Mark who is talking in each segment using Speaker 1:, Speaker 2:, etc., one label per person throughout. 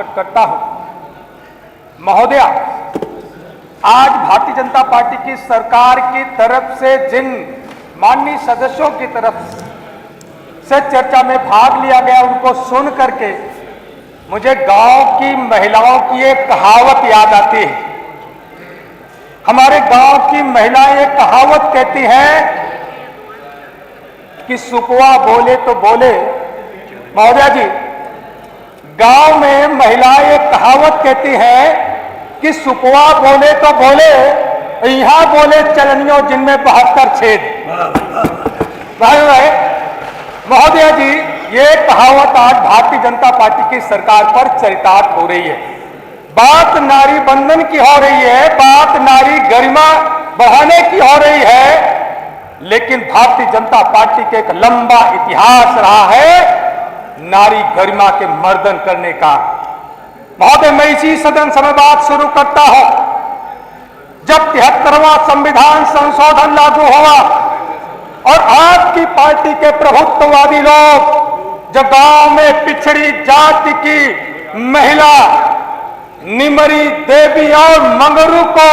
Speaker 1: करता हूं। महोदया, आज भारतीय जनता पार्टी की सरकार की तरफ से जिन माननीय सदस्यों की तरफ से चर्चा में भाग लिया गया, उनको सुन करके मुझे गांव की महिलाओं की एक कहावत याद आती है। हमारे गांव की महिलाएं एक कहावत कहती हैं कि सुकुआ बोले तो बोले। महोदया जी, गांव में महिलाएं एक कहावत कहती हैं कि सुकुआ बोले तो बोले, यहां बोले चलनियों जिनमें 72 छेद। महोदया जी, ये कहावत आज भारतीय जनता पार्टी की सरकार पर चरितार्थ हो रही है। बात नारी बंधन की हो रही है, बात नारी गरिमा बढ़ाने की हो रही है, लेकिन भारतीय जनता पार्टी के एक लंबा इतिहास रहा है नारी गरिमा के मर्दन करने का। महोदय, मैं इसी सदन से बात शुरू करता हूं। जब 73वां संविधान संशोधन लागू हुआ और आपकी पार्टी के प्रभुत्ववादी लोग जब गांव में पिछड़ी जाति की महिला निमरी, देवी और मंगरू को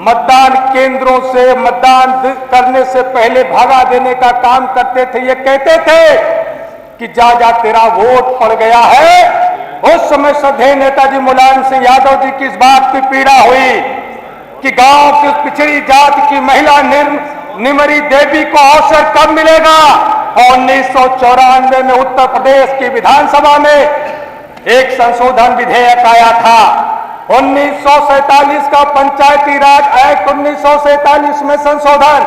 Speaker 1: मतदान केंद्रों से मतदान करने से पहले भगा देने का काम करते थे, ये कहते थे कि जा जा तेरा वोट पड़ गया है। उस समय श्रद्धेय नेताजी मुलायम सिंह यादव जी की इस बात की पीड़ा हुई कि गांव की पिछड़ी जाति की महिला निमरी देवी को अवसर कब मिलेगा। और 1994 में उत्तर प्रदेश की विधानसभा में एक संशोधन विधेयक आया था। 1947 का पंचायती राज एक्ट 1947 में संशोधन,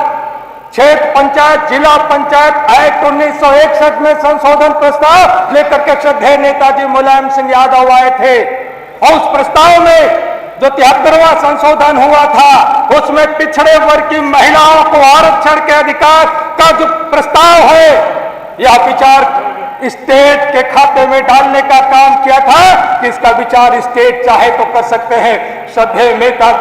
Speaker 1: क्षेत्र पंचायत जिला पंचायत एक्ट 1961 में संशोधन प्रस्ताव लेकर के श्रद्धेय नेताजी मुलायम सिंह यादव आए थे। और उस प्रस्ताव में जो 73वां संशोधन हुआ था, उसमें पिछड़े वर्ग की महिलाओं को आरक्षण के अधिकार का जो प्रस्ताव है, यह विचार स्टेट के खाते में डालने का काम किया था कि इसका विचार स्टेट चाहे तो कर सकते हैं। श्रद्धेय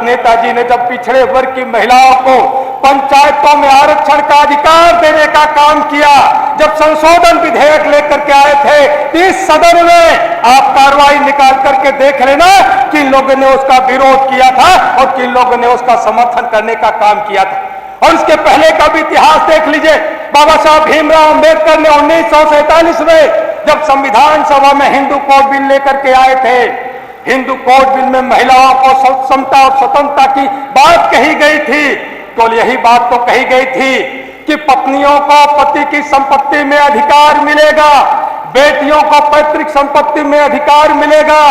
Speaker 1: नेताजी ने जब पिछड़े वर्ग की महिलाओं को पंचायतों में आरक्षण का अधिकार देने का काम किया, जब संशोधन विधेयक लेकर के आए थे, इस सदन में आप कार्रवाई निकाल करके देख लेना किन लोगों ने उसका विरोध किया था और किन लोगों ने उसका समर्थन करने का काम किया था। और इसके पहले का भी इतिहास देख लीजिए। बाबा साहब भीमराव अंबेडकर ने 1947 में जब संविधान सभा में हिंदू कोड बिल लेकर के आए थे, हिंदू कोड बिल में महिलाओं को समता और स्वतंत्रता की बात कही गई थी। तो यही बात तो कही गई थी कि पत्नियों को पति की संपत्ति में अधिकार मिलेगा, बेटियों को पैतृक संपत्ति में अधिकार मिलेगा,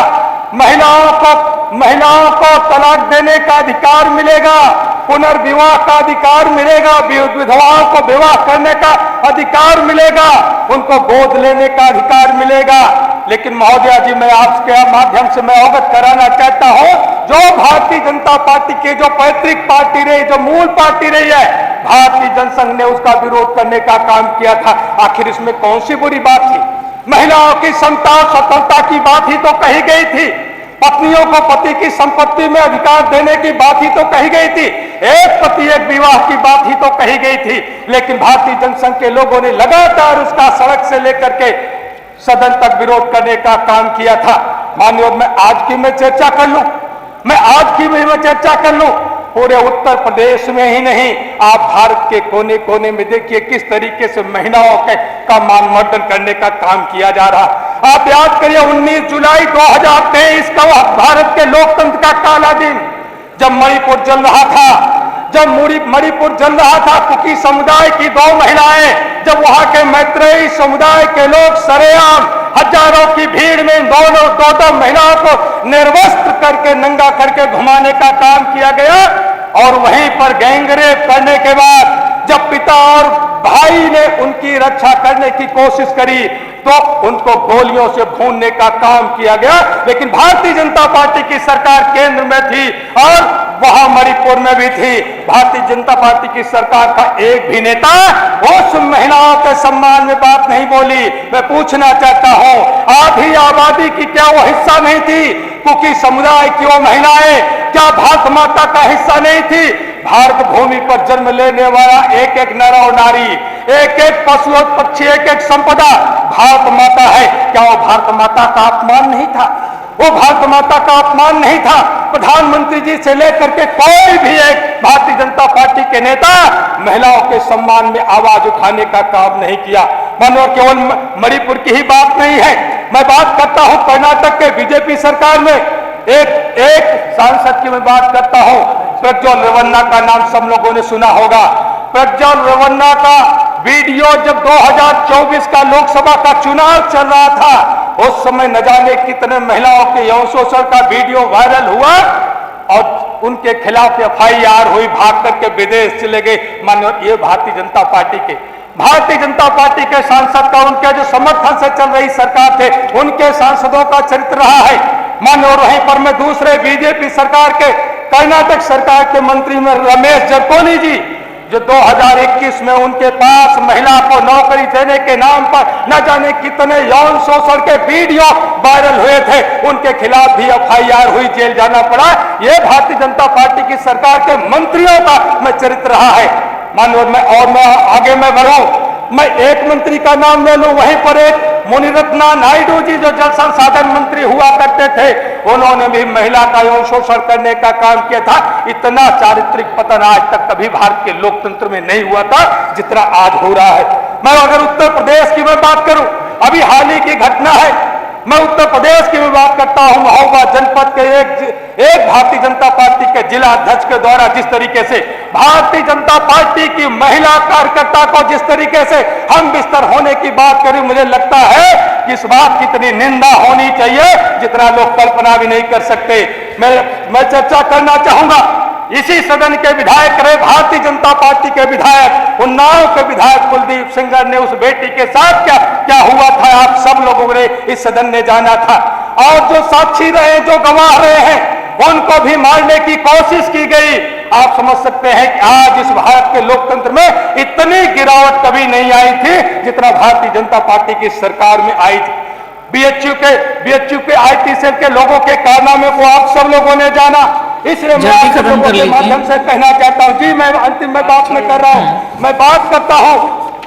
Speaker 1: महिलाओं को तलाक देने का अधिकार मिलेगा, पुनर्विवाह का अधिकार मिलेगा, विधवाओं को विवाह करने का अधिकार मिलेगा, उनको गोद लेने का अधिकार मिलेगा। लेकिन महोदया जी, मैं आपके माध्यम से मैं अवगत कराना चाहता हूं, जो भारतीय जनता पार्टी की जो पैतृक पार्टी रही, जो मूल पार्टी रही है, भारतीय जनसंघ ने उसका विरोध करने का काम किया था। आखिर इसमें कौन सी बुरी बात थी? महिलाओं की समता स्वतंत्रता की बात ही तो कही गई थी, पत्नियों को पति की संपत्ति में अधिकार देने की बात ही तो कही गई थी, एक पति एक विवाह की बात ही तो कही गई थी। लेकिन भारतीय जनसंघ के लोगों ने लगातार उसका सड़क से लेकर के सदन तक विरोध करने का काम किया था। माननीय, मैं आज की मैं चर्चा कर लूं, पूरे उत्तर प्रदेश में ही नहीं, आप भारत के कोने कोने में देखिए किस तरीके से महिलाओं का मानमर्दन करने का काम किया जा रहा। आप याद करिए 19 जुलाई 2023 का भारत के लोकतंत्र का काला दिन, जब मणिपुर जल रहा था, कुकी समुदाय की 2 महिलाएं, जब वहां के मैत्रेयी समुदाय के लोग सरेआम हजारों की भीड़ में दो महिलाओं को निर्वस्त्र करके नंगा करके घुमाने का काम किया गया, और वहीं पर गैंगरेप करने के बाद जब पिता और भाई ने उनकी रक्षा करने की कोशिश करी तो उनको गोलियों से भूनने का काम किया गया। लेकिन भारतीय जनता पार्टी की सरकार केंद्र में थी और वहां मणिपुर में भी थी। भारतीय जनता पार्टी की सरकार का एक भी नेता उस महिलाओं के सम्मान में बात नहीं बोली। मैं पूछना चाहता हूं, आधी आबादी की क्या वो हिस्सा नहीं थी? कुकी समुदाय की वो महिलाएं क्या भारत माता का हिस्सा नहीं थी? भारत भूमि पर जन्म लेने वाला एक एक नर और नारी, एक एक पशु और पक्षी, एक एक संपदा भारत माता है। क्या वो भारत माता का अपमान नहीं था? वो भारत माता का अपमान नहीं था? प्रधानमंत्री जी से लेकर के कोई भी एक भारतीय जनता पार्टी के नेता महिलाओं के सम्मान में आवाज उठाने का काम नहीं किया। मानो केवल मणिपुर की ही बात नहीं है, मैं बात करता हूं कर्नाटक के बीजेपी सरकार में एक सांसद की मैं बात करता हूं, प्रज्वल रेवन्ना का नाम सब लोगों ने सुना होगा। प्रज्वल रेवन्ना का वीडियो जब 2024 का लोकसभा का चुनाव चल रहा था, उस समय न जाने कितने महिलाओं के यौन शोषण का वीडियो वायरल हुआ और उनके खिलाफ FIR हुई, भाग करके विदेश चले गए। मानो ये भारतीय जनता पार्टी के सांसद का, उनके जो समर्थन से चल रही सरकार थे, उनके सांसदों का चरित्र रहा है। मानो वहीं पर मैं दूसरे बीजेपी सरकार के कर्नाटक सरकार के मंत्री में रमेश जरकोनी जी, जो 2021 में उनके पास महिला को नौकरी देने के नाम पर न जाने कितने यौन शोषण के वीडियो वायरल हुए थे, उनके खिलाफ भी FIR हुई, जेल जाना पड़ा। ये भारतीय जनता पार्टी की सरकार के मंत्रियों का मैं चरित्र रहा है। मानो मैं आगे मैं बढ़ूं, मैं एक मंत्री का नाम ले लूं, वहीं पर एक मुनिरत्ना नायडू जी जो जल संसाधन मंत्री हुआ करते थे, उन्होंने भी महिला का यौन शोषण करने का काम किया था। इतना चारित्रिक पतन आज तक कभी भारत के लोकतंत्र में नहीं हुआ था जितना आज हो रहा है। मैं अगर उत्तर प्रदेश की मैं बात करूं, अभी हाल ही की घटना है, मैं उत्तर प्रदेश की भी बात करता हूं। महोबा जनपद के एक भारतीय जनता पार्टी के जिला अध्यक्ष के द्वारा जिस तरीके से भारतीय जनता पार्टी की महिला कार्यकर्ता को जिस तरीके से हम बिस्तर होने की बात करें, मुझे लगता है कि इस बात की इतनी निंदा होनी चाहिए जितना लोग कल्पना भी नहीं कर सकते। मैं चर्चा करना चाहूंगा, इसी सदन के विधायक रहे भारतीय जनता पार्टी के विधायक, उन्नाव के विधायक कुलदीप सेंगर ने उस बेटी के साथ क्या हुआ था आप सब लोगों ने इस सदन ने जाना था। और जो साक्षी रहे, जो गवाह रहे हैं, उनको भी मारने की कोशिश की गई। आप समझ सकते हैं कि आज इस भारत के लोकतंत्र में इतनी गिरावट कभी नहीं आई थी जितना भारतीय जनता पार्टी की सरकार में आई थी। बीएचयू के IT सेल के लोगों के कारनामे को आप सब लोगों ने जाना, इसलिए मैं आप लोगों के माध्यम से कहना चाहता हूं। जी मैं अंतिम में बात में कर रहा हूं, मैं बात करता हूं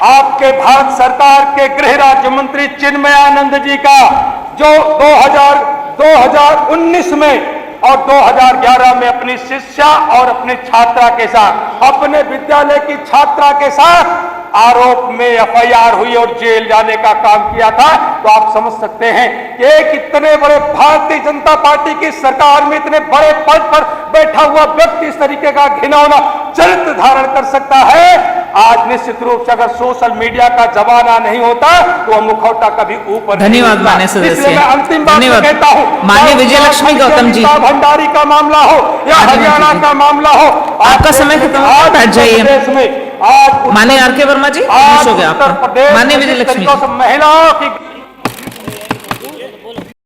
Speaker 1: आपके भारत सरकार के गृह राज्य मंत्री चिन्मयानंद जी का, जो 2019 में और 2011 में अपनी शिष्या और अपनी छात्रा के साथ, अपने विद्यालय की छात्रा के साथ आरोप में FIR हुई और जेल जाने का काम किया था। तो आप समझ सकते हैं कि एक इतने बड़े भारतीय जनता पार्टी की सरकार में इतने बड़े पद पर बैठा हुआ व्यक्ति इस तरीके का घिनौना चरित्र धारण कर सकता है। आज निश्चित रूप से अगर सोशल मीडिया का जमाना नहीं होता तो वह मुखौटा कभी ऊपर।
Speaker 2: धन्यवाद माननीय सदस्य।
Speaker 1: मैं अंतिम बात कहता हूँ,
Speaker 2: माननीय विजयलक्ष्मी गौतम जी,
Speaker 1: भंडारी का मामला हो या हरियाणा का मामला हो,
Speaker 2: आपका समय खत्म हो, बैठ जाइए। माननीय RK वर्मा जी, हो गया आपका। माननीय विजयलक्ष्मी,
Speaker 1: महिलाओं की